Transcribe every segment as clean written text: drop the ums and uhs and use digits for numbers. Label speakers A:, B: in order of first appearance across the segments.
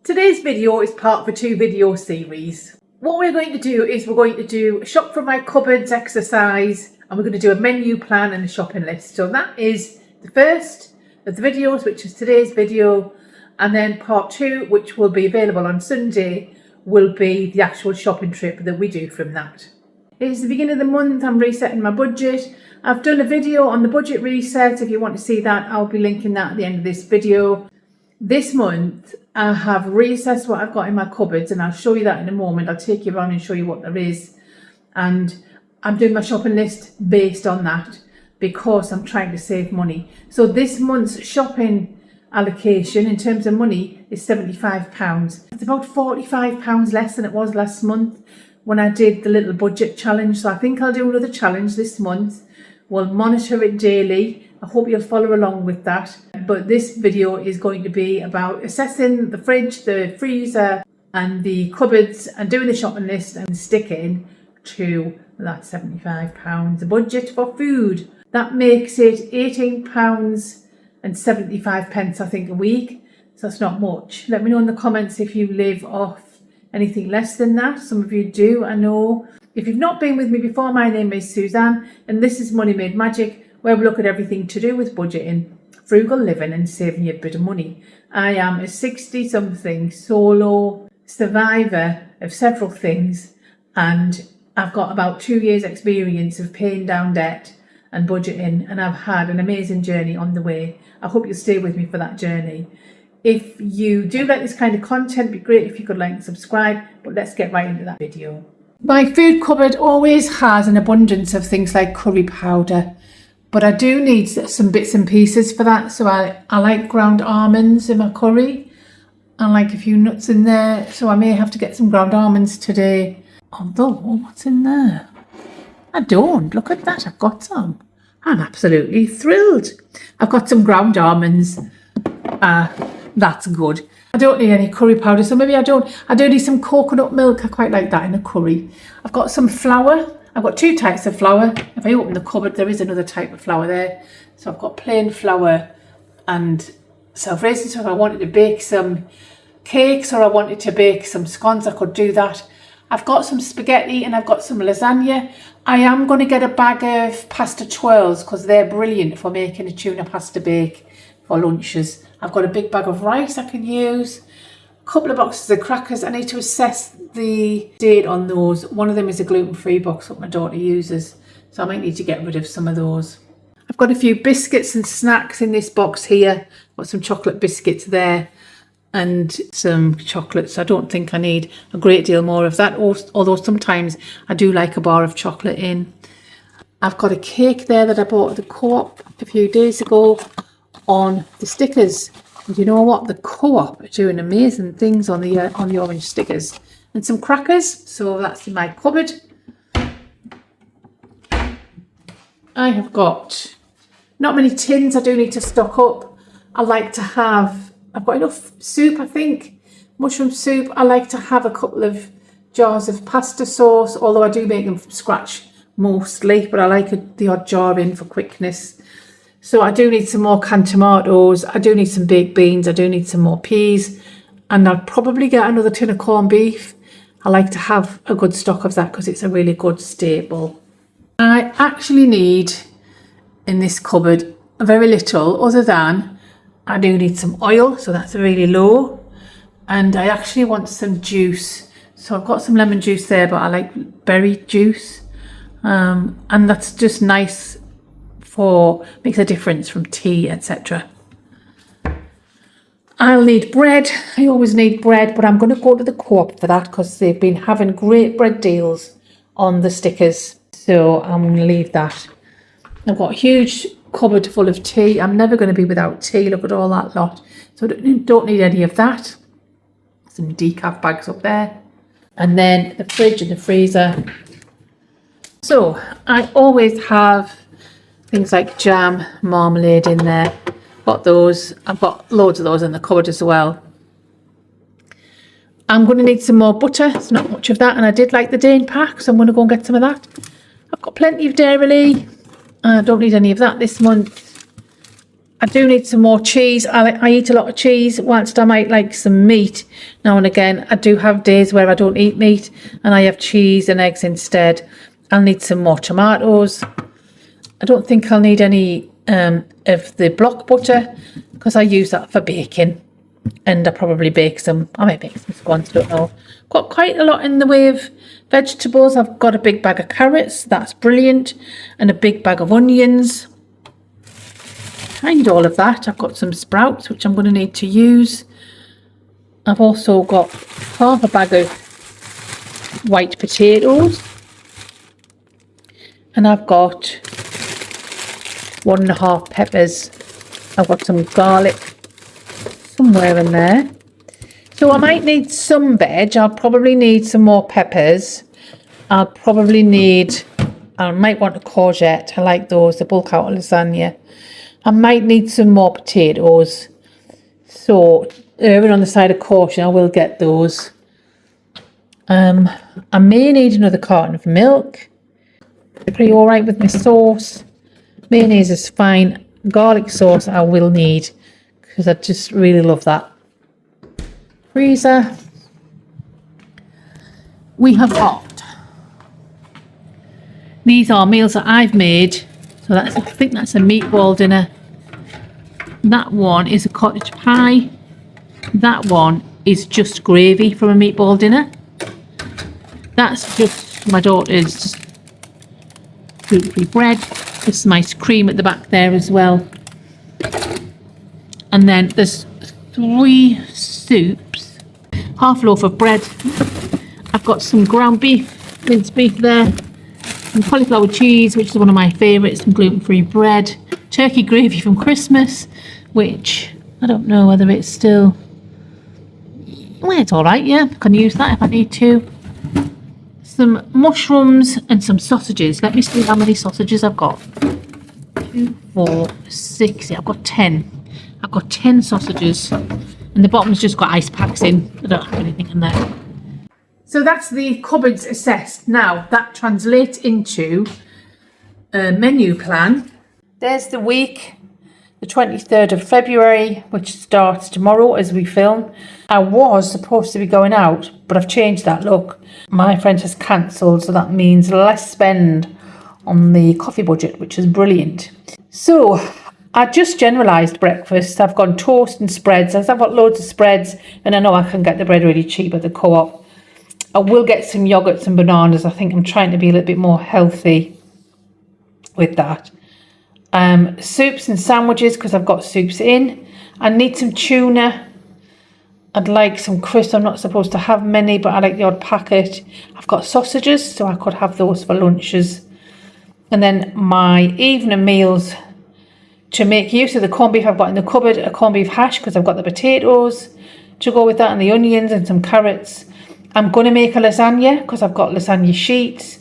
A: Today's video is part of a 2-video series. What we're going to do is we're going to do a shop from my cupboards exercise, and we're going to do a menu plan and a shopping list. So that is the first of the videos, which is today's video, and then part 2, which will be available on Sunday, will be the actual shopping trip that we do from that. It's the beginning of the month. I'm resetting my budget. I've done a video on the budget reset. If you want to see that, I'll be linking that at the end of this video. This month, I have reassessed what I've got in my cupboards, and I'll show you that in a moment. I'll take you around and show you what there is. And I'm doing my shopping list based on that because I'm trying to save money. So this month's shopping allocation in terms of money is £75. It's about £45 less than it was last month when I did the little budget challenge. So I think I'll do another challenge this month. We'll monitor it daily. I hope you'll follow along with that. But this video is going to be about assessing the fridge, the freezer and the cupboards and doing the shopping list and sticking to that £75 budget for food. That makes it £18.75 I think a week. So that's not much. Let me know in the comments if you live off anything less than that. Some of you do, I know. If you've not been with me before, my name is Suzanne and this is Money Made Magic, where we look at everything to do with budgeting, frugal living and saving you a bit of money. I am a 60-something solo survivor of several things, and I've got about 2 years experience of paying down debt and budgeting, and I've had an amazing journey on the way. I hope you'll stay with me for that journey. If you do like this kind of content, it'd be great if you could like and subscribe, but let's get right into that video. My food cupboard always has an abundance of things like curry powder, but I do need some bits and pieces for that. So I like ground almonds in my curry. I like a few nuts in there, so I may have to get some ground almonds today. Although, what's in there? I don't. Look at that, I've got some. I'm absolutely thrilled. I've got some ground almonds. That's good. I don't need any curry powder, so maybe I do need some coconut milk. I quite like that in a curry. I've got some flour. I've got 2 types of flour. If I open the cupboard, there is another type of flour there. So I've got plain flour and self-raising. So if I wanted to bake some cakes or I wanted to bake some scones, I could do that. I've got some spaghetti and I've got some lasagna. I am going to get a bag of pasta twirls because they're brilliant for making a tuna pasta bake for lunches. I've got a big bag of rice I can use, a couple of boxes of crackers. I need to assess the date on those. One of them is a gluten-free box that my daughter uses, so I might need to get rid of some of those. I've got a few biscuits and snacks in this box here. Got some chocolate biscuits there and some chocolates. I don't think I need a great deal more of that, although sometimes I do like a bar of chocolate in. I've got a cake there that I bought at the Co-op a few days ago on the stickers. And you know what? The Co-op are doing amazing things on the orange stickers. And some crackers. So that's in my cupboard. I have got not many tins. I do need to stock up. I like to have, I've got enough soup, I think. Mushroom soup. I like to have a couple of jars of pasta sauce, although I do make them from scratch mostly, but I like the odd jar in for quickness. So I do need some more canned tomatoes. I do need some baked beans. I do need some more peas. And I'll probably get another tin of corned beef. I like to have a good stock of that because it's a really good staple. I actually need in this cupboard very little other than I do need some oil. So that's really low. And I actually want some juice. So I've got some lemon juice there, but I like berry juice. And that's just nice. Makes a difference from tea, etc. I'll need bread. I always need bread, but I'm going to go to the Co-op for that because they've been having great bread deals on the stickers. So I'm going to leave that. I've got a huge cupboard full of tea. I'm never going to be without tea. Look at all that lot. So I don't need any of that. Some decaf bags up there. And then the fridge and the freezer. So I always have things like jam, marmalade in there. Got those. I've got loads of those in the cupboard as well. I'm going to need some more butter. It's not much of that. And I did like the Dane pack, so I'm going to go and get some of that. I've got plenty of Dairy. I don't need any of that this month. I do need some more cheese. I eat a lot of cheese, whilst I might like some meat now and again. I do have days where I don't eat meat and I have cheese and eggs instead. I'll need some more tomatoes. I don't think I'll need any of the block butter because I use that for baking, and I probably bake some. I might bake some scones, don't know. Got quite a lot in the way of vegetables. I've got a big bag of carrots, that's brilliant, and a big bag of onions. I need all of that. I've got some sprouts which I'm going to need to use. I've also got half a bag of white potatoes, and I've got 1.5 peppers. I've got some garlic somewhere in there. So I might need some veg. I'll probably need some more peppers. I might want a courgette. I like those, the bulk out of lasagna. I might need some more potatoes. So erring on the side of caution, I will get those. I may need another carton of milk. Pretty all right with my sauce. Mayonnaise is fine. Garlic sauce I will need because I just really love that. Freezer. We have got, these are meals that I've made. So I think that's a meatball dinner. That one is a cottage pie. That one is just gravy from a meatball dinner. That's just my daughter's gluten-free bread. There's some ice cream at the back there as well. And then there's 3 soups, half a loaf of bread. I've got some ground beef, minced beef there, some cauliflower cheese, which is one of my favourites, some gluten-free bread, turkey gravy from Christmas, which I don't know whether it's still, well, it's all right, yeah, I can use that if I need to. Some mushrooms and some sausages. Let me see how many sausages I've got. 2, 4, 6. I've got 10. I've got 10 sausages, and the bottom's just got ice packs in. I don't have anything in there. So that's the cupboards assessed. Now that translates into a menu plan. There's the week, the 23rd of February, which starts tomorrow as we film. I was supposed to be going out, but I've changed that look. My friend has cancelled, so that means less spend on the coffee budget, which is brilliant. So I just generalised breakfast. I've gone toast and spreads. I've got loads of spreads, and I know I can get the bread really cheap at the co-op. I will get some yogurts and bananas. I think I'm trying to be a little bit more healthy with that. Soups and sandwiches, because I've got soups in. I need some tuna. I'd like some crisps. I'm not supposed to have many, but I like the odd packet. I've got sausages, so I could have those for lunches. And then my evening meals, to make use of the corned beef I've got in the cupboard, a corned beef hash, because I've got the potatoes to go with that, and the onions and some carrots. I'm going to make a lasagna because I've got lasagna sheets.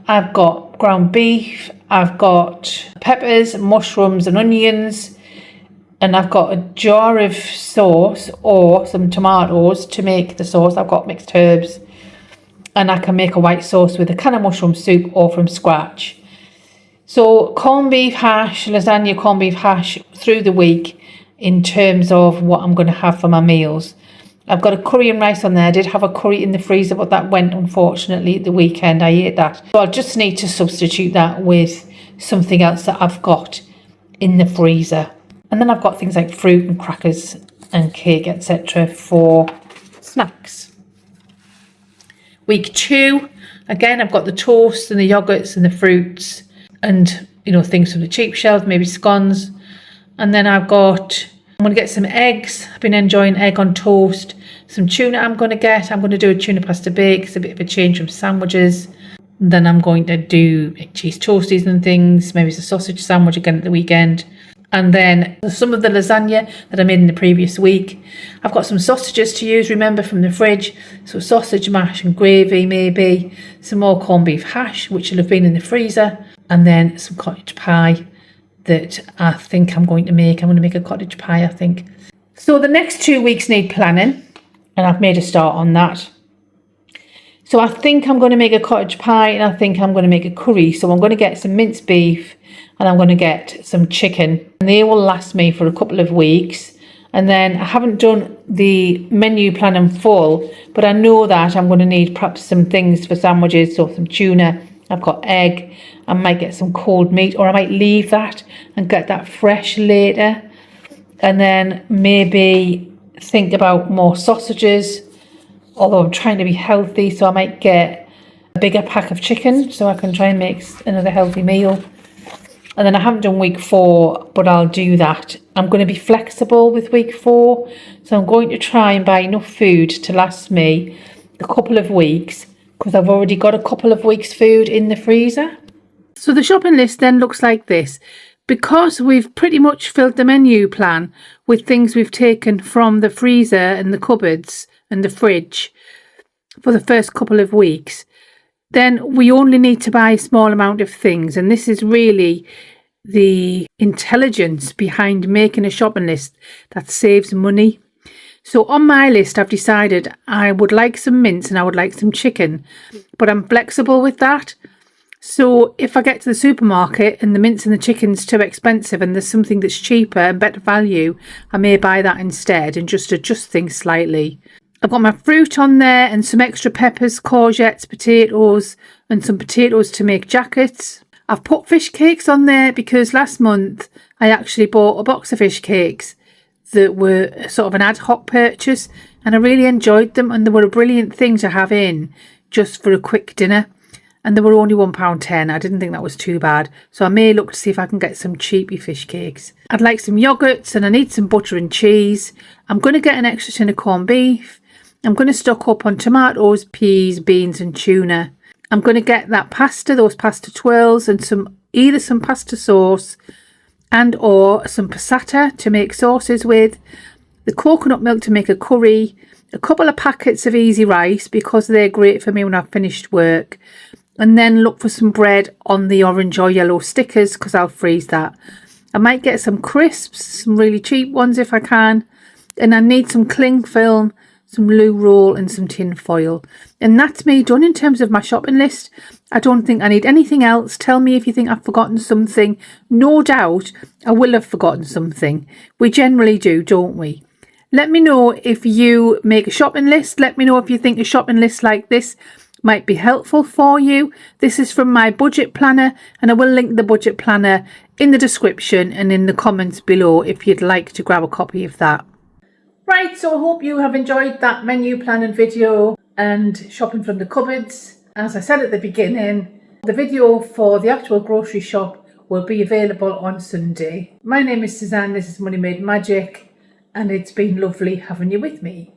A: I've got ground beef. I've got peppers, mushrooms and onions. And I've got a jar of sauce or some tomatoes to make the sauce. I've got mixed herbs. And I can make a white sauce with a can of mushroom soup or from scratch. So corned beef hash, lasagna corned beef hash through the week in terms of what I'm going to have for my meals. I've got a curry and rice on there. I did have a curry in the freezer, but that went, unfortunately, at the weekend. I ate that. So I'll just need to substitute that with something else that I've got in the freezer. And then I've got things like fruit and crackers and cake, etc. for snacks. Week 2, again, I've got the toast and the yogurts and the fruits and, you know, things from the cheap shelf, maybe scones. And then I'm going to get some eggs. I've been enjoying egg on toast. Some tuna I'm going to get. I'm going to do a tuna pasta bake. It's a bit of a change from sandwiches. And then I'm going to do cheese toasties and things. Maybe it's a sausage sandwich again at the weekend. And then some of the lasagna that I made in the previous week. I've got some sausages to use, remember, from the fridge. So sausage mash and gravy maybe. Some more corned beef hash, which will have been in the freezer. And then some cottage pie that I think I'm going to make. I'm going to make a cottage pie, I think. So the next 2 weeks need planning. And I've made a start on that. So I think I'm going to make a cottage pie and I think I'm going to make a curry. So I'm going to get some minced beef. and I'm going to get some chicken, and they will last me for a couple of weeks. And then I haven't done the menu plan in full, but I know that I'm going to need perhaps some things for sandwiches, so some tuna. I've got egg. I might get some cold meat, or I might leave that and get that fresh later. And then maybe think about more sausages, although I'm trying to be healthy, so I might get a bigger pack of chicken so I can try and make another healthy meal. And then I haven't done week 4, but I'll do that. I'm going to be flexible with week 4, so I'm going to try and buy enough food to last me a couple of weeks, because I've already got a couple of weeks' food in the freezer. So the shopping list then looks like this. Because we've pretty much filled the menu plan with things we've taken from the freezer and the cupboards and the fridge for the first couple of weeks, then we only need to buy a small amount of things. And this is really the intelligence behind making a shopping list that saves money. So on my list, I've decided I would like some mince and I would like some chicken, but I'm flexible with that. So if I get to the supermarket and the mince and the chicken's too expensive and there's something that's cheaper and better value, I may buy that instead and just adjust things slightly. I've got my fruit on there and some extra peppers, courgettes, potatoes, and some potatoes to make jackets. I've put fish cakes on there because last month I actually bought a box of fish cakes that were sort of an ad hoc purchase, and I really enjoyed them, and they were a brilliant thing to have in just for a quick dinner. And they were only £1.10. I didn't think that was too bad. So I may look to see if I can get some cheapy fish cakes. I'd like some yogurts, and I need some butter and cheese. I'm going to get an extra tin of corned beef. I'm going to stock up on tomatoes, peas, beans and tuna. I'm going to get that pasta, those pasta twirls, and either some pasta sauce and or some passata to make sauces with, the coconut milk to make a curry, a couple of packets of easy rice because they're great for me when I've finished work, and then look for some bread on the orange or yellow stickers because I'll freeze that. I might get some crisps, some really cheap ones if I can, and I need some cling film, some loo roll and some tin foil. And that's me done in terms of my shopping list. I don't think I need anything else. Tell me if you think I've forgotten something. No doubt I will have forgotten something. We generally do, don't we? Let me know if you make a shopping list. Let me know if you think a shopping list like this might be helpful for you. This is from my budget planner, and I will link the budget planner in the description and in the comments below if you'd like to grab a copy of that. Right, so I hope you have enjoyed that menu planning video and shopping from the cupboards. As I said at the beginning, the video for the actual grocery shop will be available on Sunday. My name is Suzanne, this is Money Made Magic, and it's been lovely having you with me.